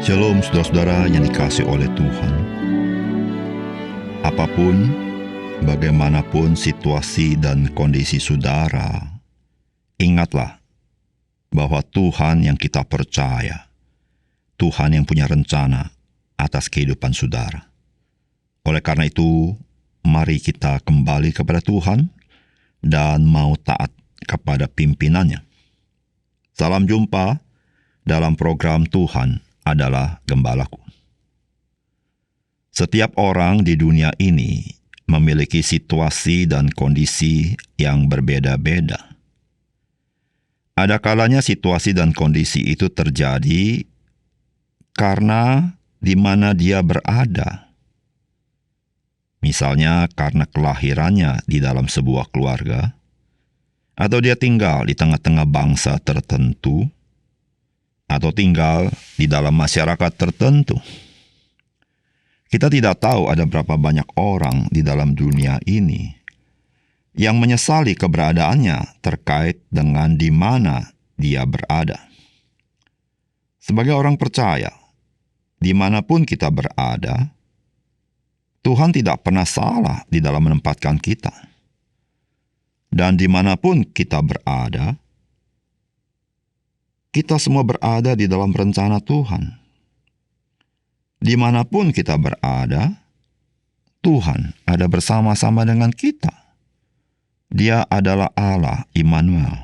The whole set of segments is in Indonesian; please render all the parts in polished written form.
Shalom saudara-saudara yang dikasihi oleh Tuhan. Apapun, bagaimanapun situasi dan kondisi saudara, ingatlah bahwa Tuhan yang kita percaya, Tuhan yang punya rencana atas kehidupan saudara. Oleh karena itu, mari kita kembali kepada Tuhan dan mau taat kepada pimpinannya. Salam jumpa dalam program Tuhan adalah Gembalaku. Setiap orang di dunia ini memiliki situasi dan kondisi yang berbeda-beda. Ada kalanya situasi dan kondisi itu terjadi karena di mana dia berada. Misalnya karena kelahirannya di dalam sebuah keluarga, atau dia tinggal di tengah-tengah bangsa tertentu, atau tinggal di dalam masyarakat tertentu. Kita tidak tahu ada berapa banyak orang di dalam dunia ini yang menyesali keberadaannya terkait dengan di mana dia berada. Sebagai orang percaya, dimanapun kita berada, Tuhan tidak pernah salah di dalam menempatkan kita. Dan dimanapun kita berada, kita semua berada di dalam rencana Tuhan. Dimanapun kita berada, Tuhan ada bersama-sama dengan kita. Dia adalah Allah Immanuel.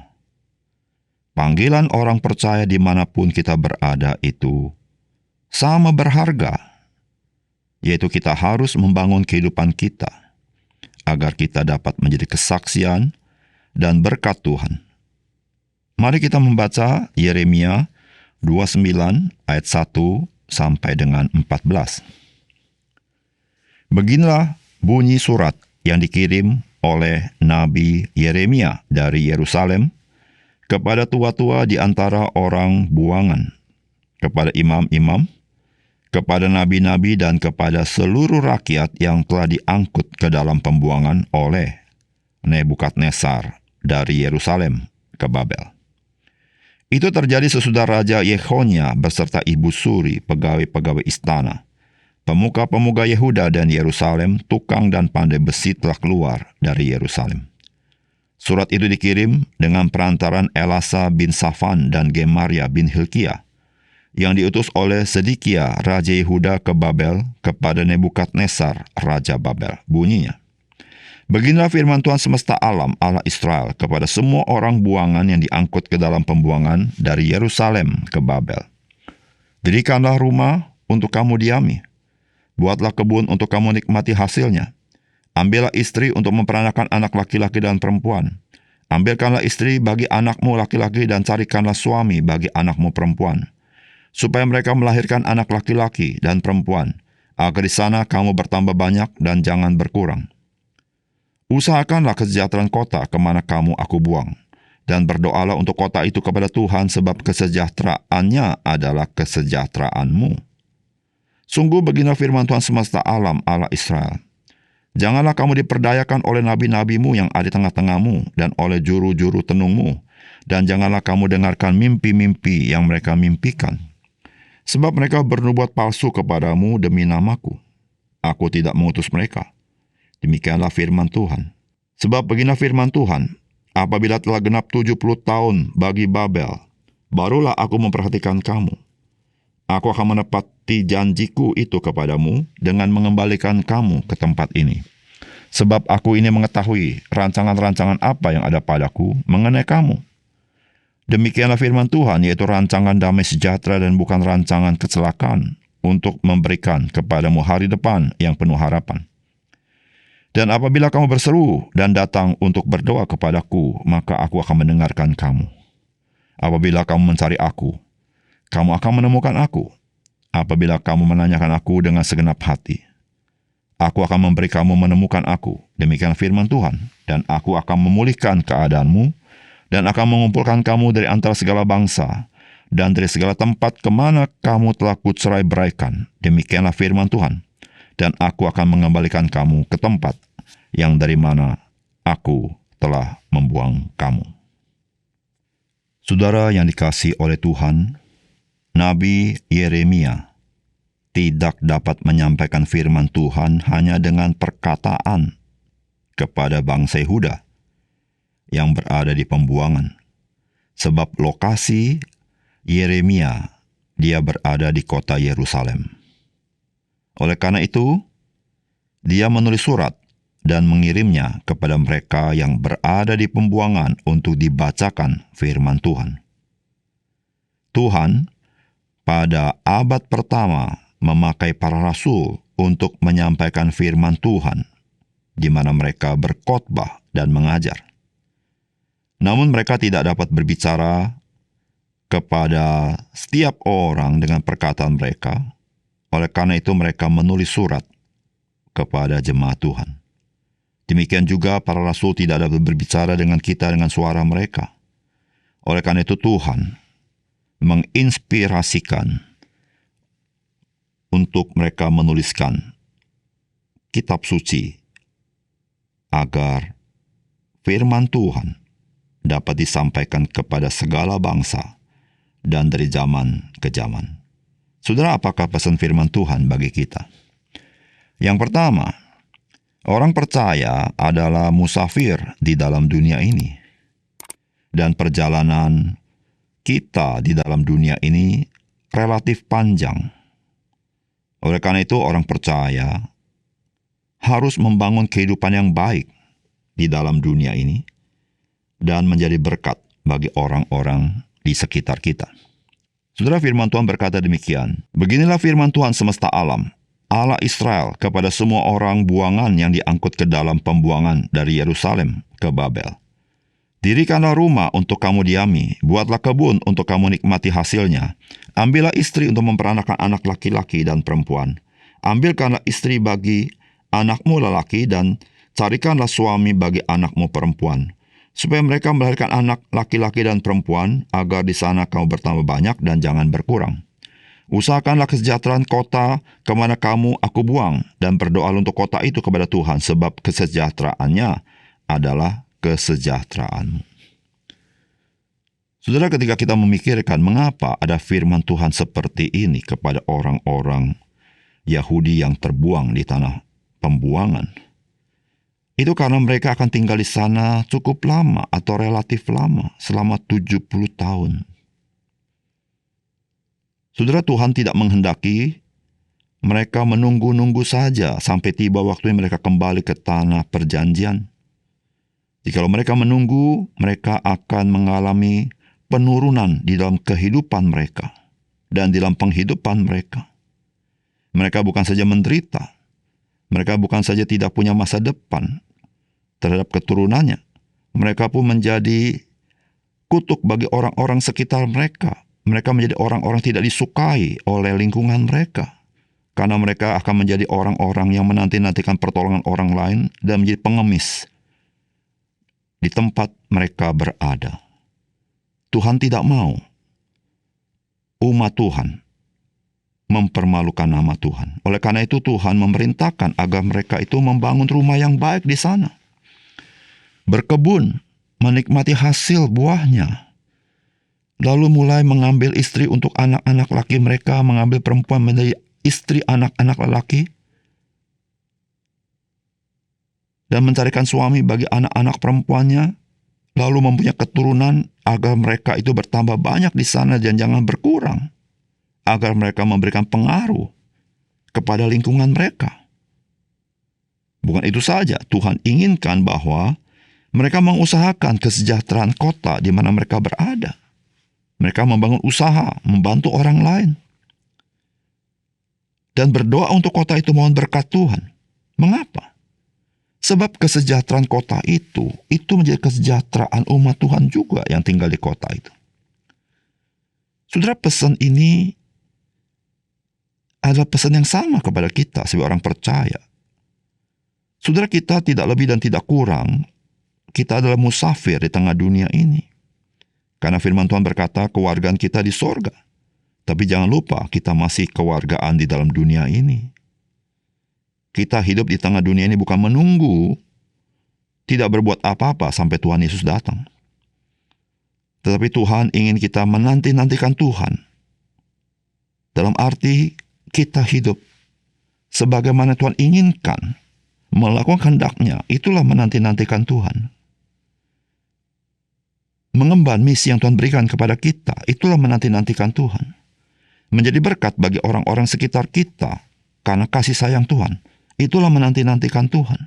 Panggilan orang percaya dimanapun kita berada itu sama berharga, yaitu kita harus membangun kehidupan kita agar kita dapat menjadi kesaksian dan berkat Tuhan. Mari kita membaca Yeremia 29 ayat 1 sampai dengan 14. Beginilah bunyi surat yang dikirim oleh Nabi Yeremia dari Yerusalem kepada tua-tua di antara orang buangan, kepada imam-imam, kepada nabi-nabi dan kepada seluruh rakyat yang telah diangkut ke dalam pembuangan oleh Nebukadnezar dari Yerusalem ke Babel. Itu terjadi sesudah Raja Yehonia beserta ibu suri, pegawai-pegawai istana, pemuka-pemuka Yehuda dan Yerusalem, tukang dan pandai besi telah keluar dari Yerusalem. Surat itu dikirim dengan perantaran Elasa bin Safan dan Gemaria bin Hilkiah, yang diutus oleh Sedekia, Raja Yehuda ke Babel, kepada Nebukadnezar, Raja Babel. Bunyinya, beginilah firman Tuhan semesta alam, Allah Israel, kepada semua orang buangan yang diangkut ke dalam pembuangan dari Yerusalem ke Babel. Dirikanlah rumah untuk kamu diami. Buatlah kebun untuk kamu nikmati hasilnya. Ambillah istri untuk memperanakan anak laki-laki dan perempuan. Ambilkanlah istri bagi anakmu laki-laki dan carikanlah suami bagi anakmu perempuan, supaya mereka melahirkan anak laki-laki dan perempuan, agar di sana kamu bertambah banyak dan jangan berkurang. Usahakanlah kesejahteraan kota kemana kamu aku buang, dan berdoalah untuk kota itu kepada Tuhan, sebab kesejahteraannya adalah kesejahteraanmu. Sungguh beginilah firman Tuhan semesta alam, Allah Israel. Janganlah kamu diperdayakan oleh nabi-nabimu yang ada di tengah-tengahmu, dan oleh juru-juru tenungmu, dan janganlah kamu dengarkan mimpi-mimpi yang mereka mimpikan. Sebab mereka bernubuat palsu kepadamu demi namaku. Aku tidak mengutus mereka. Demikianlah firman Tuhan. Sebab beginilah firman Tuhan, apabila telah genap 70 tahun bagi Babel, barulah aku memperhatikan kamu. Aku akan menepati janjiku itu kepadamu dengan mengembalikan kamu ke tempat ini. Sebab aku ini mengetahui rancangan-rancangan apa yang ada padaku mengenai kamu. Demikianlah firman Tuhan, yaitu rancangan damai sejahtera dan bukan rancangan kecelakaan, untuk memberikan kepadamu hari depan yang penuh harapan. Dan apabila kamu berseru dan datang untuk berdoa kepadaku, maka aku akan mendengarkan kamu. Apabila kamu mencari aku, kamu akan menemukan aku. Apabila kamu menanyakan aku dengan segenap hati, aku akan memberi kamu menemukan aku. Demikian firman Tuhan. Dan aku akan memulihkan keadaanmu, dan akan mengumpulkan kamu dari antara segala bangsa, dan dari segala tempat kemana kamu telah kucerai beraikan. Demikianlah firman Tuhan. Dan aku akan mengembalikan kamu ke tempat yang dari mana aku telah membuang kamu. Saudara yang dikasihi oleh Tuhan, Nabi Yeremia tidak dapat menyampaikan firman Tuhan hanya dengan perkataan kepada bangsa Yehuda yang berada di pembuangan. Sebab lokasi Yeremia, dia berada di kota Yerusalem. Oleh karena itu, dia menulis surat dan mengirimnya kepada mereka yang berada di pembuangan untuk dibacakan firman Tuhan. Tuhan pada abad pertama memakai para rasul untuk menyampaikan firman Tuhan, di mana mereka berkhotbah dan mengajar. Namun mereka tidak dapat berbicara kepada setiap orang dengan perkataan mereka. Oleh karena itu mereka menulis surat kepada jemaat Tuhan. Demikian juga para rasul tidak dapat berbicara dengan kita dengan suara mereka. Oleh karena itu Tuhan menginspirasikan untuk mereka menuliskan kitab suci agar firman Tuhan dapat disampaikan kepada segala bangsa dan dari zaman ke zaman. Saudara, apakah pesan firman Tuhan bagi kita? Yang pertama, orang percaya adalah musafir di dalam dunia ini. Dan perjalanan kita di dalam dunia ini relatif panjang. Oleh karena itu, orang percaya harus membangun kehidupan yang baik di dalam dunia ini dan menjadi berkat bagi orang-orang di sekitar kita. Saudara, firman Tuhan berkata demikian, "Beginilah firman Tuhan semesta alam, Allah Israel kepada semua orang buangan yang diangkut ke dalam pembuangan dari Yerusalem ke Babel. Dirikanlah rumah untuk kamu diami, buatlah kebun untuk kamu nikmati hasilnya. Ambillah istri untuk memperanakan anak laki-laki dan perempuan. Ambilkanlah istri bagi anakmu lelaki dan carikanlah suami bagi anakmu perempuan, supaya mereka melahirkan anak laki-laki dan perempuan, agar di sana kamu bertambah banyak dan jangan berkurang. Usahakanlah kesejahteraan kota kemana kamu aku buang, dan berdoa untuk kota itu kepada Tuhan, sebab kesejahteraannya adalah kesejahteraanmu." Saudara, ketika kita memikirkan mengapa ada firman Tuhan seperti ini kepada orang-orang Yahudi yang terbuang di tanah pembuangan, itu karena mereka akan tinggal di sana cukup lama atau relatif lama, selama 70 tahun. Saudara, Tuhan tidak menghendaki mereka menunggu-nunggu saja sampai tiba waktunya mereka kembali ke tanah perjanjian. Jikalau mereka menunggu, mereka akan mengalami penurunan di dalam kehidupan mereka dan di dalam penghidupan mereka. Mereka bukan saja menderita, mereka bukan saja tidak punya masa depan terhadap keturunannya, mereka pun menjadi kutuk bagi orang-orang sekitar mereka. Mereka menjadi orang-orang tidak disukai oleh lingkungan mereka, karena mereka akan menjadi orang-orang yang menanti-nantikan pertolongan orang lain dan menjadi pengemis di tempat mereka berada. Tuhan tidak mau umat Tuhan mempermalukan nama Tuhan. Oleh karena itu Tuhan memerintahkan agar mereka itu membangun rumah yang baik di sana, berkebun, menikmati hasil buahnya, lalu mulai mengambil istri untuk anak-anak laki mereka, mengambil perempuan menjadi istri anak-anak lelaki, dan mencarikan suami bagi anak-anak perempuannya, lalu mempunyai keturunan agar mereka itu bertambah banyak di sana dan jangan berkurang, agar mereka memberikan pengaruh kepada lingkungan mereka. Bukan itu saja, Tuhan inginkan bahwa mereka mengusahakan kesejahteraan kota di mana mereka berada. Mereka membangun usaha, membantu orang lain, dan berdoa untuk kota itu mohon berkat Tuhan. Mengapa? Sebab kesejahteraan kota itu menjadi kesejahteraan umat Tuhan juga yang tinggal di kota itu. Saudara, pesan ini adalah pesan yang sama kepada kita sebagai orang percaya. Saudara, kita tidak lebih dan tidak kurang. Kita adalah musafir di tengah dunia ini. Karena firman Tuhan berkata kewargaan kita di sorga. Tapi jangan lupa kita masih kewargaan di dalam dunia ini. Kita hidup di tengah dunia ini bukan menunggu, tidak berbuat apa-apa sampai Tuhan Yesus datang. Tetapi Tuhan ingin kita menanti-nantikan Tuhan. Dalam arti kita hidup sebagaimana Tuhan inginkan, melakukan kehendak-Nya, itulah menanti-nantikan Tuhan. Mengemban misi yang Tuhan berikan kepada kita, itulah menanti-nantikan Tuhan. Menjadi berkat bagi orang-orang sekitar kita, karena kasih sayang Tuhan, itulah menanti-nantikan Tuhan.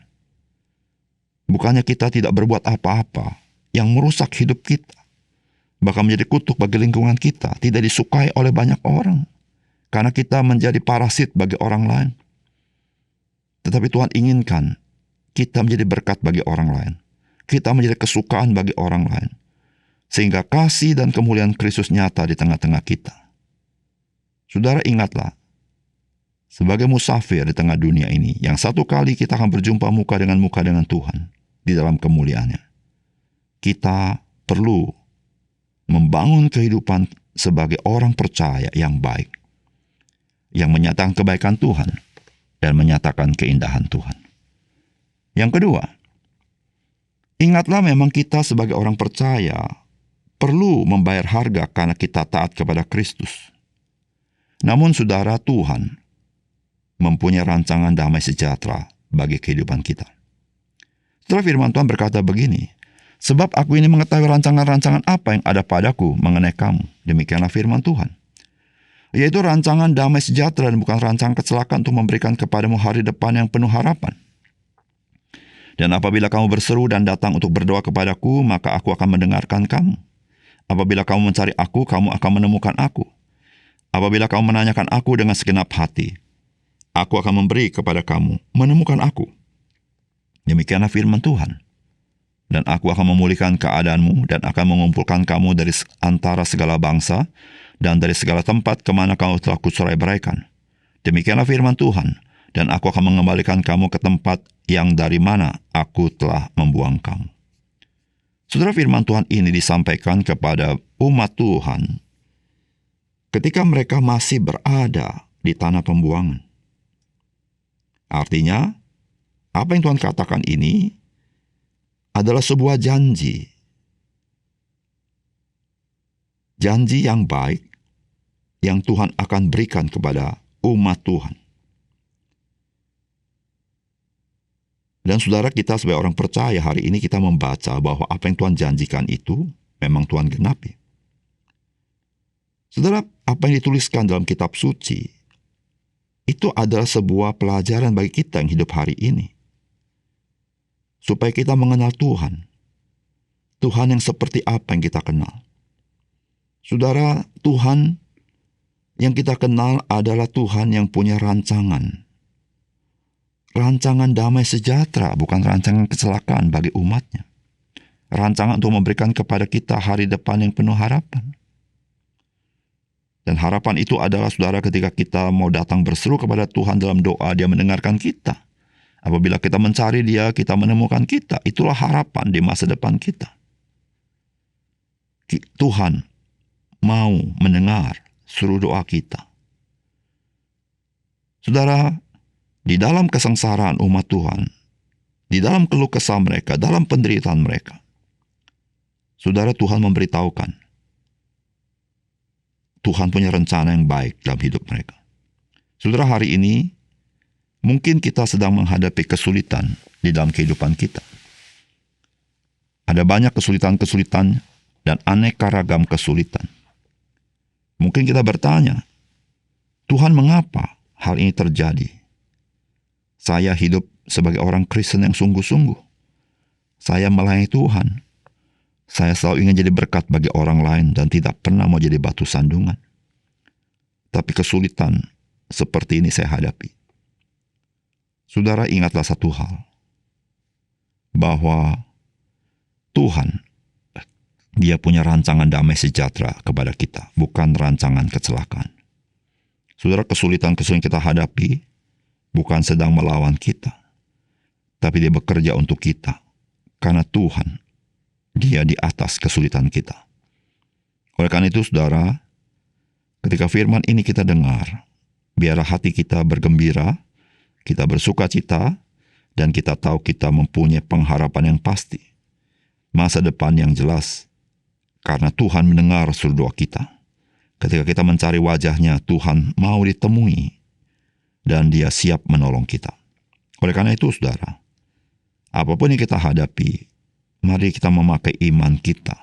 Bukannya kita tidak berbuat apa-apa yang merusak hidup kita, bahkan menjadi kutuk bagi lingkungan kita, tidak disukai oleh banyak orang, karena kita menjadi parasit bagi orang lain. Tetapi Tuhan inginkan kita menjadi berkat bagi orang lain. Kita menjadi kesukaan bagi orang lain. Sehingga kasih dan kemuliaan Kristus nyata di tengah-tengah kita. Saudara, ingatlah, sebagai musafir di tengah dunia ini, yang satu kali kita akan berjumpa muka dengan Tuhan di dalam kemuliaannya. Kita perlu membangun kehidupan sebagai orang percaya yang baik, yang menyatakan kebaikan Tuhan dan menyatakan keindahan Tuhan. Yang kedua, ingatlah memang kita sebagai orang percaya perlu membayar harga karena kita taat kepada Kristus. Namun saudara, Tuhan mempunyai rancangan damai sejahtera bagi kehidupan kita. Setelah firman Tuhan berkata begini, sebab aku ini mengetahui rancangan-rancangan apa yang ada padaku mengenai kamu. Demikianlah firman Tuhan. Yaitu rancangan damai sejahtera dan bukan rancangan kecelakaan untuk memberikan kepadamu hari depan yang penuh harapan. Dan apabila kamu berseru dan datang untuk berdoa kepadaku, maka aku akan mendengarkan kamu. Apabila kamu mencari aku, kamu akan menemukan aku. Apabila kamu menanyakan aku dengan segenap hati, aku akan memberi kepada kamu menemukan aku. Demikianlah firman Tuhan. Dan aku akan memulihkan keadaanmu dan akan mengumpulkan kamu dari antara segala bangsa dan dari segala tempat kemana kamu telah kucerai-beraikan. Demikianlah firman Tuhan, dan aku akan mengembalikan kamu ke tempat yang dari mana aku telah membuang kamu. Saudara, firman Tuhan ini disampaikan kepada umat Tuhan ketika mereka masih berada di tanah pembuangan. Artinya, apa yang Tuhan katakan ini adalah sebuah janji. Janji yang baik yang Tuhan akan berikan kepada umat Tuhan. Dan saudara, kita sebagai orang percaya hari ini kita membaca bahwa apa yang Tuhan janjikan itu memang Tuhan genapi. Saudara, apa yang dituliskan dalam kitab suci itu adalah sebuah pelajaran bagi kita yang hidup hari ini. Supaya kita mengenal Tuhan. Tuhan yang seperti apa yang kita kenal. Saudara, Tuhan yang kita kenal adalah Tuhan yang punya rancangan. Rancangan damai sejahtera, bukan rancangan kecelakaan bagi umatnya. Rancangan untuk memberikan kepada kita hari depan yang penuh harapan. Dan harapan itu adalah, saudara, ketika kita mau datang berseru kepada Tuhan dalam doa, Dia mendengarkan kita. Apabila kita mencari Dia, kita menemukan kita. Itulah harapan di masa depan kita. Tuhan mau mendengar seluruh doa kita. Saudara, di dalam kesengsaraan umat Tuhan, di dalam keluh kesah mereka, dalam penderitaan mereka, saudara, Tuhan memberitahukan, Tuhan punya rencana yang baik dalam hidup mereka. Saudara, hari ini, mungkin kita sedang menghadapi kesulitan di dalam kehidupan kita. Ada banyak kesulitan-kesulitan dan aneka ragam kesulitan. Mungkin kita bertanya, Tuhan, mengapa hal ini terjadi? Saya hidup sebagai orang Kristen yang sungguh-sungguh. Saya melayani Tuhan. Saya selalu ingin jadi berkat bagi orang lain dan tidak pernah mau jadi batu sandungan. Tapi kesulitan seperti ini saya hadapi. Saudara, ingatlah satu hal. Bahwa Tuhan, Dia punya rancangan damai sejahtera kepada kita, bukan rancangan kecelakaan. Saudara, kesulitan-kesulitan kita hadapi bukan sedang melawan kita, tapi Dia bekerja untuk kita. Karena Tuhan, Dia di atas kesulitan kita. Oleh karena itu, saudara, ketika firman ini kita dengar, biarlah hati kita bergembira, kita bersuka cita, dan kita tahu kita mempunyai pengharapan yang pasti. Masa depan yang jelas, karena Tuhan mendengar seluruh doa kita. Ketika kita mencari wajah-Nya, Tuhan mau ditemui dan Dia siap menolong kita. Oleh karena itu, saudara, apapun yang kita hadapi, mari kita memakai iman kita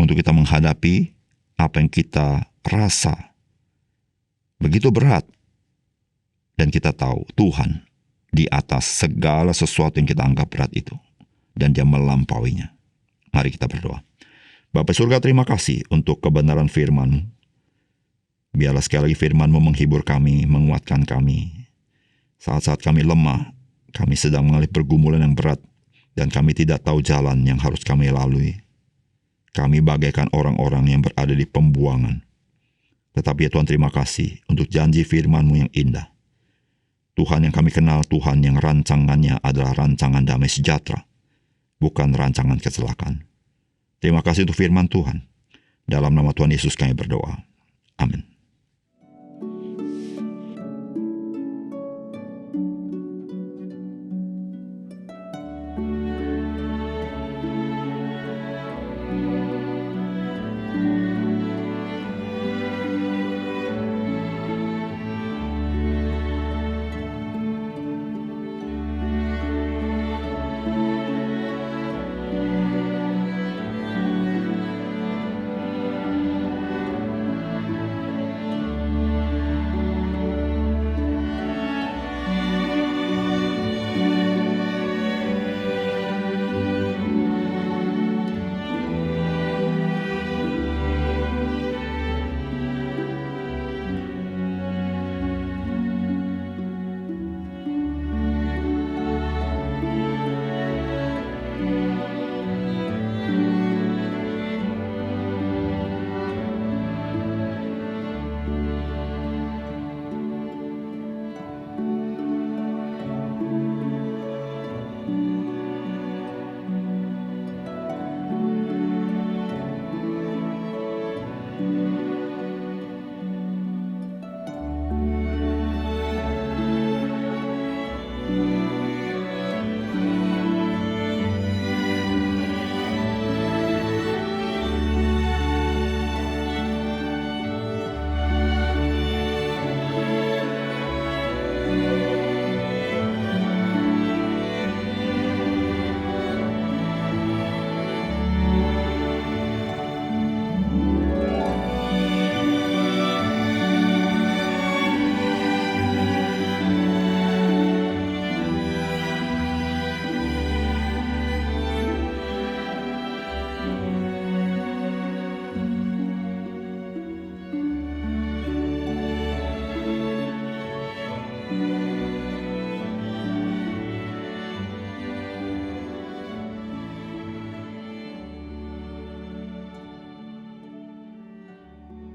untuk kita menghadapi apa yang kita rasa begitu berat. Dan kita tahu Tuhan di atas segala sesuatu yang kita anggap berat itu. Dan Dia melampauinya. Mari kita berdoa. Bapa surga, terima kasih untuk kebenaran firman-Mu. Biarlah sekali lagi firman-Mu menghibur kami, menguatkan kami. Saat-saat kami lemah, kami sedang mengalami pergumulan yang berat, dan kami tidak tahu jalan yang harus kami lalui. Kami bagaikan orang-orang yang berada di pembuangan. Tetapi ya Tuhan, terima kasih untuk janji firman-Mu yang indah. Tuhan yang kami kenal, Tuhan yang rancangannya adalah rancangan damai sejahtera, bukan rancangan kecelakaan. Terima kasih untuk firman Tuhan. Dalam nama Tuhan Yesus kami berdoa. Amin.